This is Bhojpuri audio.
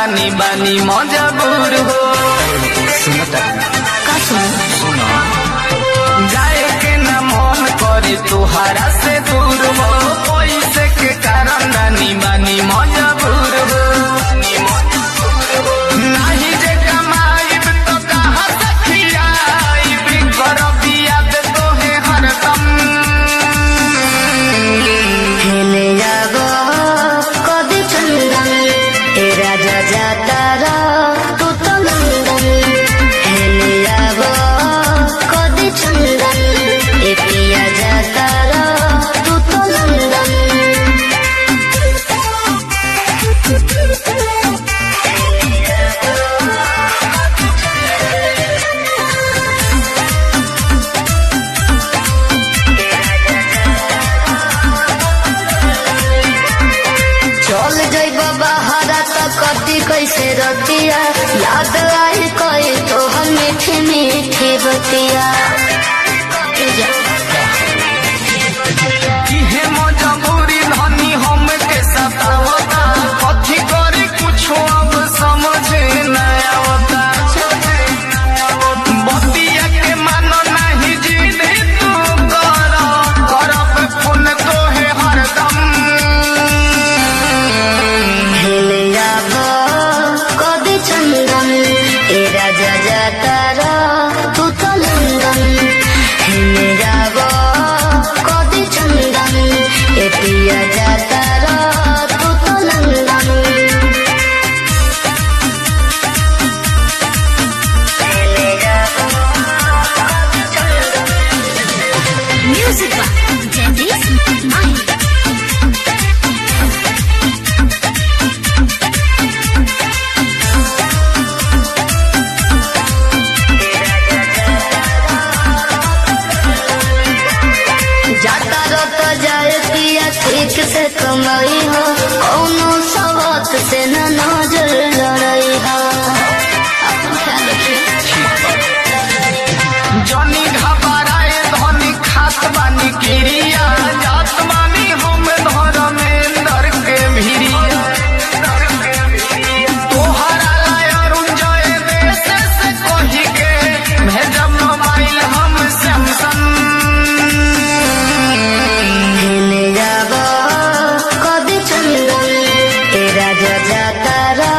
रानी बानी मजबूर हो। सुनो जाए के न मन करे तुहारा से दूर हो, पैसे के कारण रानी बानी मजबूर हो। नहीं जे कमाइब तो कहाँ से खियाइब, करब याद तोहे हरदम। खेले जागो कदी चंदन ए राजा जाता रा तू तो लंदन। खेले जागो कदी चंदन ए पिया जाता रा तू तो लंदन। चल जइब बहरा त कटी कैसे रतिया, याद आई कई तो हम मीठी मीठी बतिया। इहे मजबूरी धनी हम के सतावता, कथी करी कुछो अब समझे न आवता। बतिया के मानो नहीं जिद तू कर, करब फोन तोहे हरदम। खेले जाबो कदी चंदन ए राजा जाता रा तू तो लंदन। खेले जाबो कदी चंदन ए पिया जाता रा तू तो London. Music by Dennis Mind. जाता रो तो जाए पिया ठीक से कमाई हो, कौनो सवात से न नजर लड़ाई हो। अपन ख्याल रखिए। जनी घबराए धनी खात बानी किरिया, जात बानी हम धर्मेंद्र के भिरिया। तोहरा लाय अरुण जय देश से कही के भेजब मोबाइल हम सैमसंग। खेले जाबो कदी चंदन ए राजा जाता रा